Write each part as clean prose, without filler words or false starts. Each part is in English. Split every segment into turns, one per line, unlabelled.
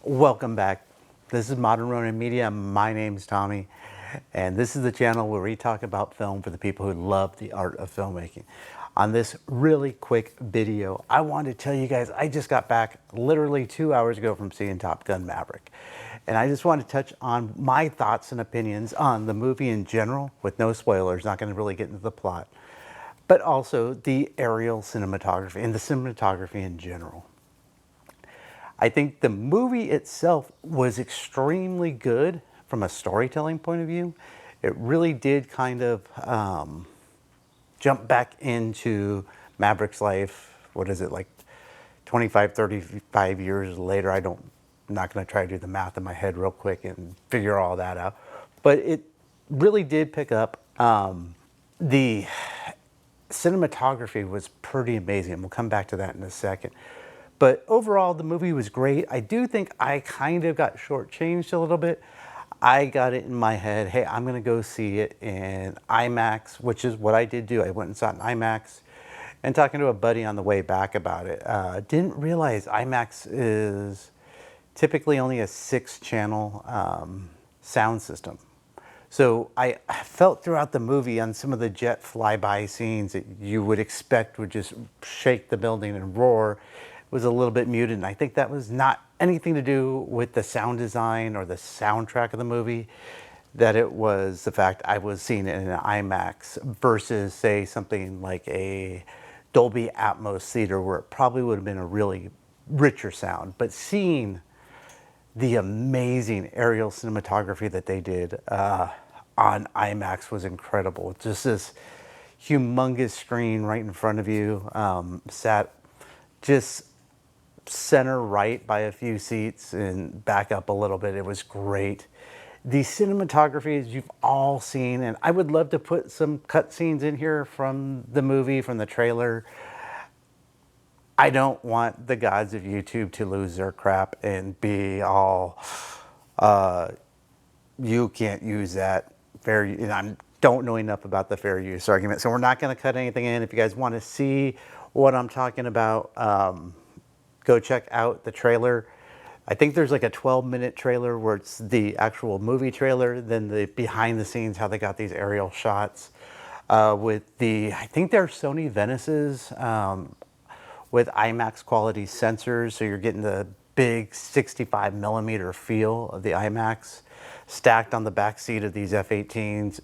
Welcome back. This is Modern Ronin Media. My name's Tommy, and this is the channel where we talk about film for the people who love the art of filmmaking. On this really quick video, I wanted to tell you guys I just got back literally 2 hours ago from seeing Top Gun Maverick. And I just want to touch on my thoughts and opinions on the movie in general, with no spoilers, not going to really get into the plot, but also the aerial cinematography and the cinematography in general. I think the movie itself was extremely good from a storytelling point of view. It really did kind of jump back into Maverick's life. What is it, like 25, 35 years later? I'm not going to try to do the math in my head real quick and figure all that out. But it really did pick up. The cinematography was pretty amazing. We'll come back to that in a second. But overall, the movie was great. I do think I kind of got shortchanged a little bit. I got it in my head, hey, I'm going to go see it in IMAX, which is what I did do. I went and saw it in IMAX. And talking to a buddy on the way back about it, didn't realize IMAX is typically only a 6-channel sound system. So I felt throughout the movie on some of the jet flyby scenes that you would expect would just shake the building and roar, was a little bit muted. And I think that was not anything to do with the sound design or the soundtrack of the movie, that it was the fact I was seeing it in an IMAX versus, say, something like a Dolby Atmos theater where it probably would have been a really richer sound. But seeing the amazing aerial cinematography that they did on IMAX was incredible. Just this humongous screen right in front of you, sat just center right by a few seats and back up a little bit. It was great. The cinematography, as you've all seen, and I would love to put some cutscenes in here from the movie, from the trailer. I don't want the gods of YouTube to lose their crap and be all, you can't use that fair, and I don't know enough about the fair use argument, so we're not going to cut anything in. If you guys want to see what I'm talking about, go check out the trailer. I think there's like a 12-minute trailer where it's the actual movie trailer, then the behind the scenes, how they got these aerial shots with the, I think they're Sony Venices with IMAX quality sensors. So you're getting the big 65mm feel of the IMAX stacked on the back seat of these F-18s.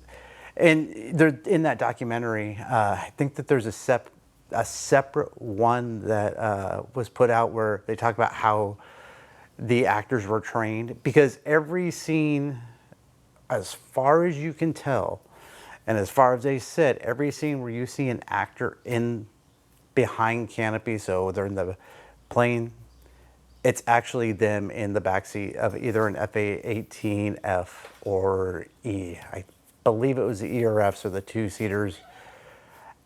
And they're in that documentary. I think that there's a separate one that was put out where they talk about how the actors were trained, because every scene, as far as you can tell, and as far as they said, every scene where you see an actor in behind canopy, so they're in the plane, it's actually them in the backseat of either an F-18, F, or E. I believe it was the E or Fs, or the two-seaters.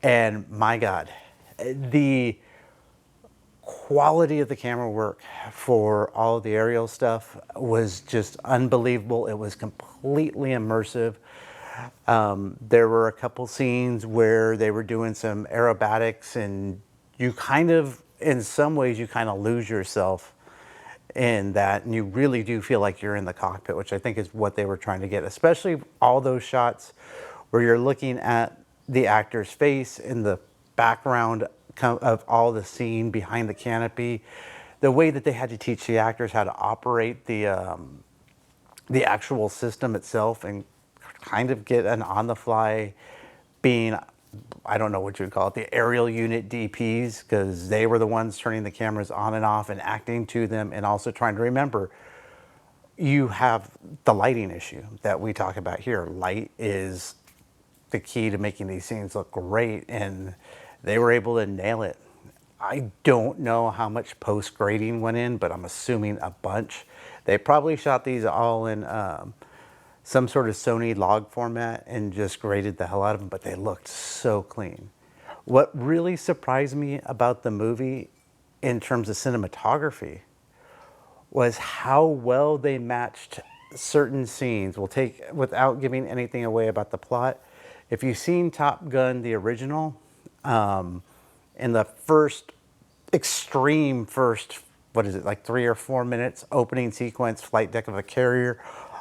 And my God, the quality of the camera work for all of the aerial stuff was just unbelievable. It was completely immersive. There were a couple scenes where they were doing some aerobatics, and you kind of, in some ways, you kind of lose yourself in that, and you really do feel like you're in the cockpit, which I think is what they were trying to get, especially all those shots where you're looking at the actor's face in the background of all the scene behind the canopy. The way that they had to teach the actors how to operate the actual system itself and kind of get an on-the-fly being, I don't know what you would call it, the aerial unit DPs, because they were the ones turning the cameras on and off and acting to them, and also trying to remember, you have the lighting issue that we talk about here. Light is the key to making these scenes look great, and they were able to nail it. I don't know how much post-grading went in, but I'm assuming a bunch. They probably shot these all in some sort of Sony log format and just graded the hell out of them, but they looked so clean. What really surprised me about the movie in terms of cinematography was how well they matched certain scenes. We'll take, without giving anything away about the plot, if you've seen Top Gun, the original, in the first what is it, like 3 or 4 minutes opening sequence, flight deck of a carrier,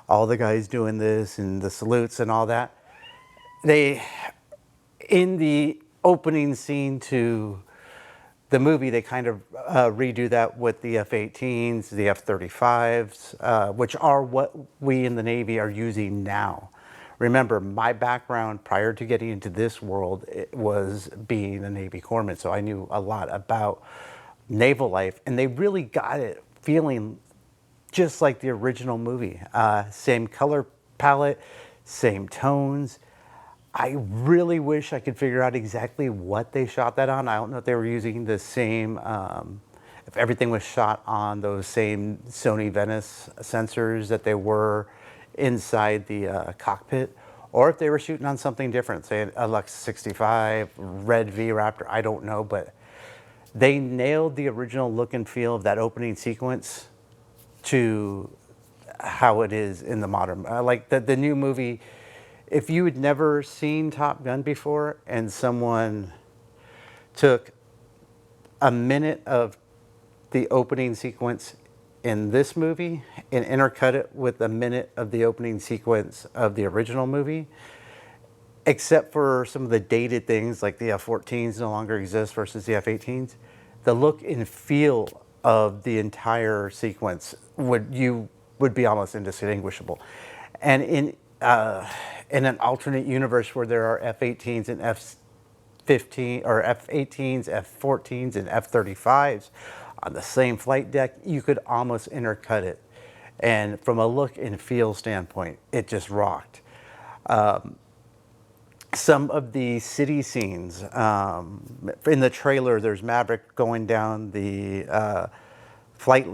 all the guys doing this and the salutes and all that. They, in the opening scene to the movie, they kind of redo that with the F-18s, the F-35s, which are what we in the Navy are using now. Remember, my background prior to getting into this world, it was being a Navy corpsman, so I knew a lot about naval life, and they really got it feeling just like the original movie. Same color palette, same tones. I really wish I could figure out exactly what they shot that on. I don't know if they were using the same, if everything was shot on those same Sony Venice sensors that they were inside the cockpit, or if they were shooting on something different, say a Lux 65, Red V Raptor, I don't know, but they nailed the original look and feel of that opening sequence to how it is in the modern, like the new movie. If you had never seen Top Gun before and someone took a minute of the opening sequence in this movie and intercut it with a minute of the opening sequence of the original movie, except for some of the dated things like the F-14s no longer exist versus the F-18s, the look and feel of the entire sequence would be almost indistinguishable. And in an alternate universe where there are F-18s and F-15 or F-18s, F-14s, and F-35s on the same flight deck, you could almost intercut it. And from a look and feel standpoint, it just rocked. Some of the city scenes in the trailer, there's Maverick going down the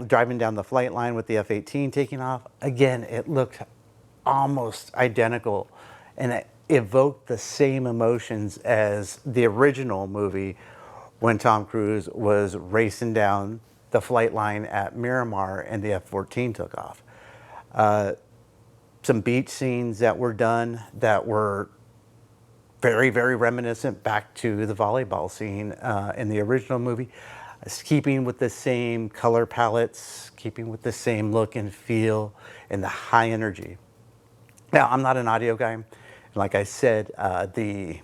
driving down the flight line with the F-18 taking off. Again, it looked almost identical, and it evoked the same emotions as the original movie when Tom Cruise was racing down the flight line at Miramar and the F-14 took off. Some beach scenes that were done that were very, very reminiscent back to the volleyball scene in the original movie, keeping with the same color palettes, keeping with the same look and feel and the high energy. Now, I'm not an audio guy. Like I said, the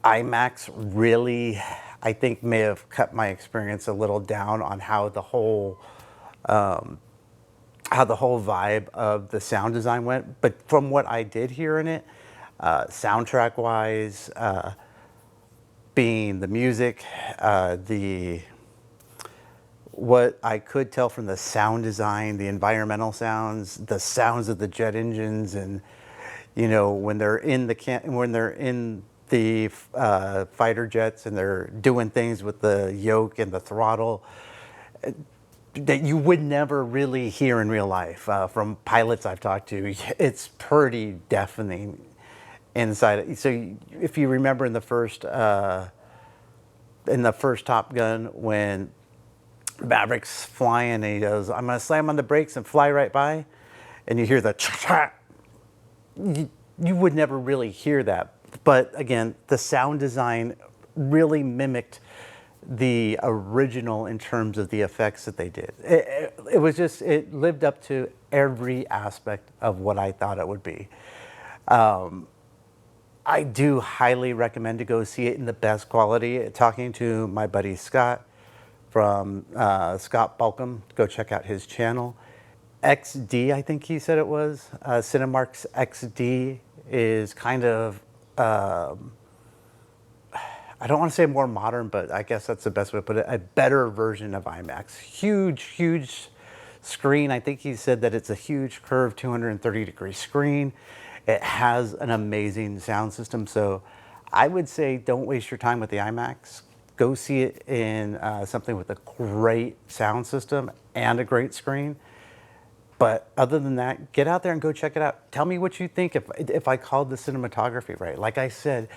IMAX really, I think, may have cut my experience a little down on how the whole vibe of the sound design went. But from what I did hear in it, soundtrack-wise, being the music, what I could tell from the sound design, the environmental sounds, the sounds of the jet engines, and when they're in the fighter jets and they're doing things with the yoke and the throttle that you would never really hear in real life from pilots I've talked to. It's pretty deafening inside. So if you remember in the first Top Gun when Maverick's flying and he goes, "I'm going to slam on the brakes and fly right by," and you hear the you would never really hear that. But again, the sound design really mimicked the original in terms of the effects that they did. It was just, it lived up to every aspect of what I thought it would be. I do highly recommend to go see it in the best quality. Talking to my buddy Scott from Scott Balcom, go check out his channel. XD, I think he said it was. Cinemark's XD is kind of, I don't want to say more modern, but I guess that's the best way to put it, a better version of IMAX. Huge, huge screen. I think he said that it's a huge curved 230-degree screen. It has an amazing sound system. So I would say don't waste your time with the IMAX. Go see it in something with a great sound system and a great screen. But other than that, get out there and go check it out. Tell me what you think if I called the cinematography right. Like I said,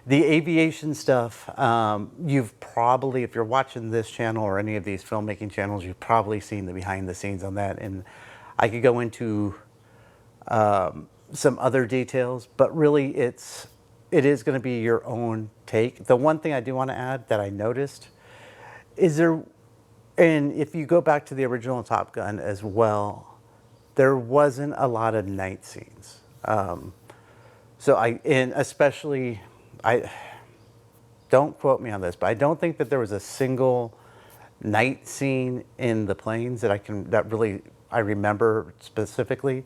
the aviation stuff, you've probably, if you're watching this channel or any of these filmmaking channels, you've probably seen the behind the scenes on that. And I could go into some other details, but really it is going to be your own take. The one thing I do want to add that I noticed is And if you go back to the original Top Gun as well, there wasn't a lot of night scenes. And especially, I don't quote me on this, but I don't think that there was a single night scene in the planes that really I remember specifically.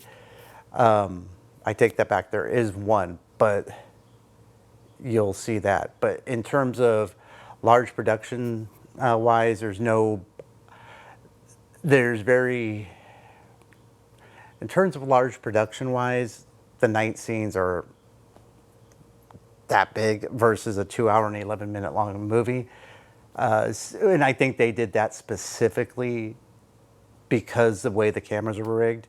I take that back. There is one, but you'll see that. But in terms of large production wise, there's very, in terms of large production wise, the night scenes are that big versus a 2 hour and 11 minute long movie. And I think they did that specifically because the way the cameras were rigged,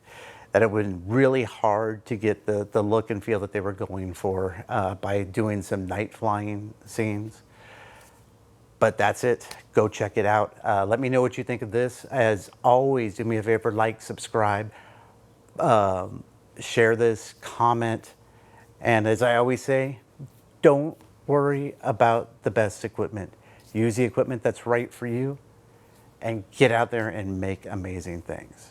that it was really hard to get the look and feel that they were going for by doing some night flying scenes. But that's it. Go check it out. Let me know what you think of this. As always, do me a favor, like, subscribe, share this, comment. And as I always say, don't worry about the best equipment. Use the equipment that's right for you and get out there and make amazing things.